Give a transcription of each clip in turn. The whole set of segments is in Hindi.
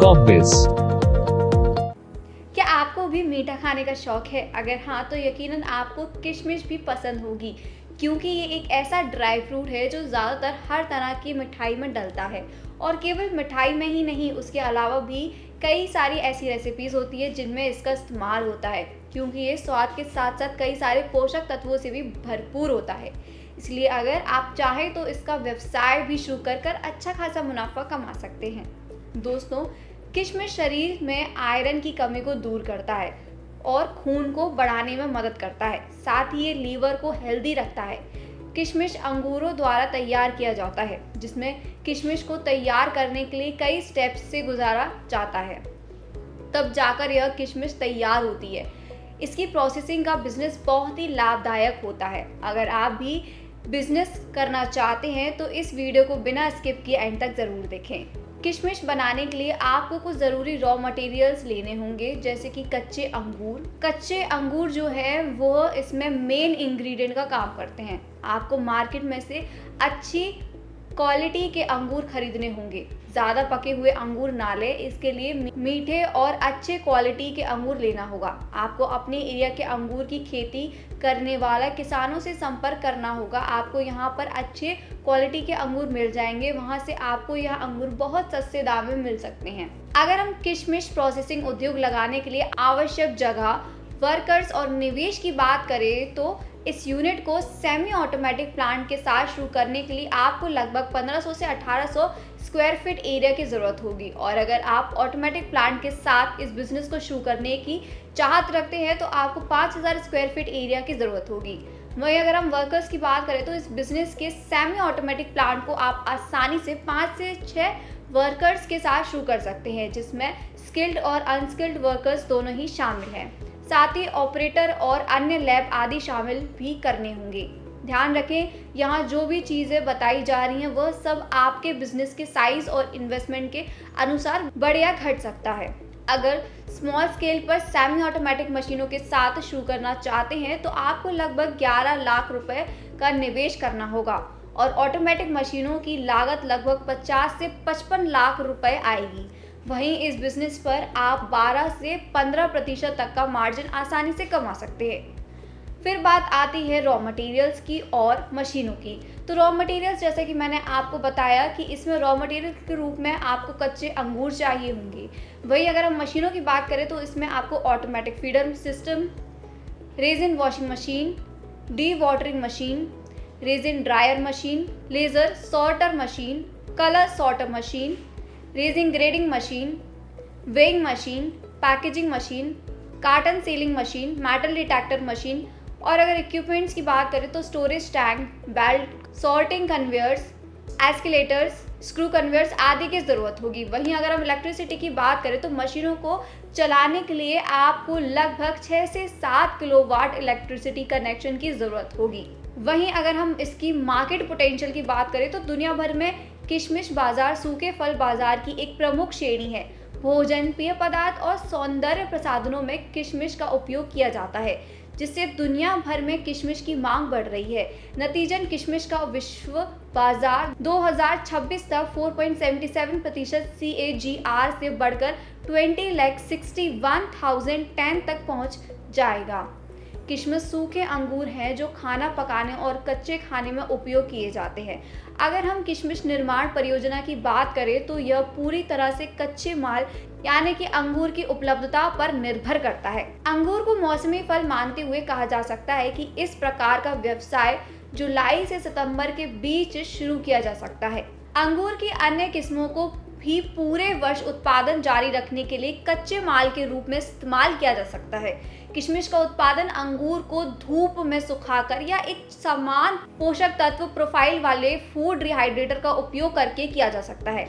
Shopbiz। क्या आपको भी मीठा खाने का शौक है? अगर हाँ, तो यकीनन आपको किशमिश भी पसंद होगी, क्योंकि ये एक ऐसा ड्राई फ्रूट है जो ज़्यादातर हर तरह की मिठाई में डलता है। और केवल मिठाई में ही नहीं, उसके अलावा भी कई सारी ऐसी रेसिपीज़ होती है जिनमें इसका इस्तेमाल होता है, क्योंकि ये स्वाद के साथ साथ कई सारे पोषक तत्वों से भी भरपूर होता है। इसलिए अगर आप चाहें तो इसका व्यवसाय भी शुरू कर अच्छा खासा मुनाफा कमा सकते हैं। दोस्तों, किशमिश शरीर में आयरन की कमी को दूर करता है और खून को बढ़ाने में मदद करता है। साथ ही ये लीवर को हेल्दी रखता है। किशमिश अंगूरों द्वारा तैयार किया जाता है, जिसमें किशमिश को तैयार करने के लिए कई स्टेप्स से गुजारा जाता है, तब जाकर यह किशमिश तैयार होती है। इसकी प्रोसेसिंग का बिजनेस बहुत ही लाभदायक होता है। अगर आप भी बिजनेस करना चाहते हैं तो इस वीडियो को बिना स्किप किए एंड तक ज़रूर देखें। किशमिश बनाने के लिए आपको कुछ ज़रूरी रॉ मटेरियल्स लेने होंगे, जैसे कि कच्चे अंगूर। कच्चे अंगूर जो है वो इसमें मेन इंग्रेडिएंट का काम करते हैं। आपको मार्केट में से अच्छी क्वालिटी के अंगूर खरीदने होंगे। ज़्यादा पके हुए अंगूर ना लें, इसके लिए मीठे और अच्छे क्वालिटी के अंगूर लेना होगा। आपको अपने एरिया के अंगूर की खेती करने वाला किसानों से संपर्क करना होगा। आपको यहाँ पर अच्छे क्वालिटी के अंगूर मिल जाएंगे, वहाँ से आपको यह अंगूर बहुत सस्ते दाम में मिल सकते हैं। अगर हम किशमिश प्रोसेसिंग उद्योग लगाने के लिए आवश्यक जगह, वर्कर्स और निवेश की बात करें तो इस यूनिट को सेमी ऑटोमेटिक प्लांट के साथ शुरू करने के लिए आपको लगभग 1500 से 1800 स्क्वायर फीट एरिया की ज़रूरत होगी। और अगर आप ऑटोमेटिक प्लांट के साथ इस बिज़नेस को शुरू करने की चाहत रखते हैं तो आपको 5000 स्क्वायर फीट एरिया की ज़रूरत होगी। वहीं अगर हम वर्कर्स की बात करें तो इस बिज़नेस के सेमी ऑटोमेटिक प्लांट को आप आसानी से 5 से 6 वर्कर्स के साथ शुरू कर सकते हैं, जिसमें स्किल्ड और अनस्किल्ड वर्कर्स दोनों ही शामिल हैं। साथ ही ऑपरेटर और अन्य लैब आदि शामिल भी करने होंगे। ध्यान रखें, यहाँ जो भी चीज़ें बताई जा रही हैं वह सब आपके बिजनेस के साइज और इन्वेस्टमेंट के अनुसार बढ़ या घट सकता है। अगर स्मॉल स्केल पर सेमी ऑटोमेटिक मशीनों के साथ शुरू करना चाहते हैं तो आपको लगभग 11 लाख रुपए का निवेश करना होगा और ऑटोमेटिक मशीनों की लागत लगभग 50 से 55 लाख रुपए आएगी। वहीं इस बिजनेस पर आप 12 से 15% तक का मार्जिन आसानी से कमा सकते हैं। फिर बात आती है रॉ मटेरियल्स की और मशीनों की। तो रॉ मटेरियल्स, जैसे कि मैंने आपको बताया कि इसमें रॉ मटेरियल के रूप में आपको कच्चे अंगूर चाहिए होंगे। वहीं अगर हम मशीनों की बात करें तो इसमें आपको automatic feeder system, resin washing machine, D watering machine, resin dryer machine, laser sorter machine, colour sorter machine, resin grading machine, weighing machine, packaging machine, carton sealing machine, metal detector machine और अगर इक्विपमेंट्स की बात करें तो storage tank, belt, sorting conveyors, escalators, screw conveyors आदि की ज़रूरत होगी। वहीं अगर हम इलेक्ट्रिसिटी की बात करें तो मशीनों को चलाने के लिए आपको लगभग 6 से 7 किलोवाट इलेक्ट्रिसिटी कनेक्शन की ज़रूरत होगी। वहीं अगर हम इसकी मार्केट पोटेंशियल की बात करें तो दुनिया भर में किशमिश बाजार सूखे फल बाजार की एक प्रमुख श्रेणी है। भोजन, पेय पदार्थ और सौंदर्य प्रसाधनों में किशमिश का उपयोग किया जाता है, जिससे दुनिया भर में किशमिश की मांग बढ़ रही है। नतीजन किशमिश का विश्व बाजार 2026 तक 4.77% CAGR से बढ़कर 20,61,000 टन तक पहुंच जाएगा। किशमिश सूखे अंगूर हैं जो खाना पकाने और कच्चे खाने में उपयोग किए जाते हैं। अगर हम किशमिश निर्माण परियोजना की बात करें तो यह पूरी तरह से कच्चे माल यानी कि अंगूर की उपलब्धता पर निर्भर करता है। अंगूर को मौसमी फल मानते हुए कहा जा सकता है कि इस प्रकार का व्यवसाय जुलाई से सितंबर के बीच शुरू किया जा सकता है। अंगूर की अन्य किस्मों को भी पूरे वर्ष उत्पादन जारी रखने के लिए कच्चे माल के रूप में इस्तेमाल किया जा सकता है। किशमिश का उत्पादन अंगूर को धूप में सुखाकर या एक समान पोषक तत्व प्रोफाइल वाले फूड रिहाइड्रेटर का उपयोग करके किया जा सकता है।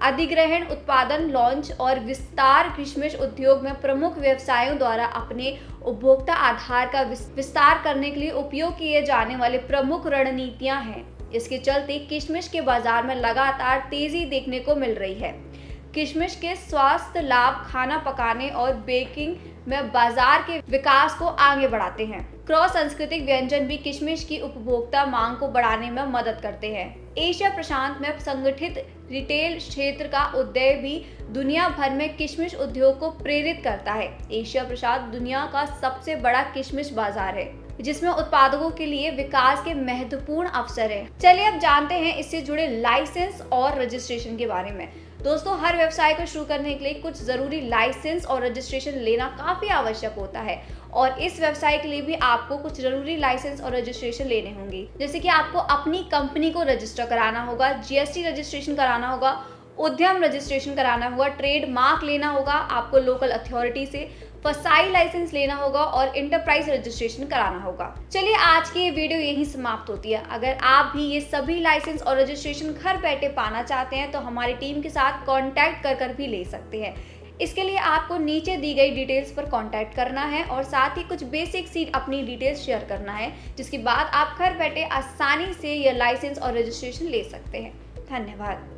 अधिग्रहण, उत्पादन, लॉन्च और विस्तार किशमिश उद्योग में प्रमुख व्यवसायों द्वारा अपने उपभोक्ता आधार का विस्तार करने के लिए उपयोग किए जाने वाले प्रमुख रणनीतियां हैं। इसके चलते किशमिश के बाजार में लगातार तेजी देखने को मिल रही है। किशमिश के स्वास्थ्य लाभ खाना पकाने और बेकिंग में बाजार के विकास को आगे बढ़ाते हैं। क्रॉस सांस्कृतिक व्यंजन भी किशमिश की उपभोक्ता मांग को बढ़ाने में मदद करते हैं। एशिया प्रशांत में संगठित रिटेल क्षेत्र का उदय भी दुनिया भर में किशमिश उद्योग को प्रेरित करता है। एशिया प्रशांत दुनिया का सबसे बड़ा किशमिश बाजार है, जिसमें उत्पादकों के लिए विकास के महत्वपूर्ण अवसर है। चलिए अब जानते हैं इससे जुड़े लाइसेंस और रजिस्ट्रेशन के बारे में। दोस्तों, हर व्यवसाय को शुरू करने के लिए कुछ जरूरी लाइसेंस और रजिस्ट्रेशन लेना काफी आवश्यक होता है और इस व्यवसाय के लिए भी आपको कुछ जरूरी लाइसेंस और रजिस्ट्रेशन लेने होंगे। जैसे कि आपको अपनी कंपनी को रजिस्टर कराना होगा, जीएसटी रजिस्ट्रेशन कराना होगा, उद्यम रजिस्ट्रेशन कराना होगा, ट्रेड मार्क लेना होगा, आपको लोकल अथॉरिटी से फसाई लाइसेंस लेना होगा और इंटरप्राइज रजिस्ट्रेशन कराना होगा। चलिए आज की ये वीडियो यहीं समाप्त होती है। अगर आप भी ये सभी लाइसेंस और रजिस्ट्रेशन घर बैठे पाना चाहते हैं तो हमारी टीम के साथ कांटेक्ट कर भी ले सकते हैं। इसके लिए आपको नीचे दी गई डिटेल्स पर कांटेक्ट करना है और साथ ही कुछ बेसिक सी अपनी डिटेल्स शेयर करना है, जिसके बाद आप घर बैठे आसानी से यह लाइसेंस और रजिस्ट्रेशन ले सकते हैं। धन्यवाद।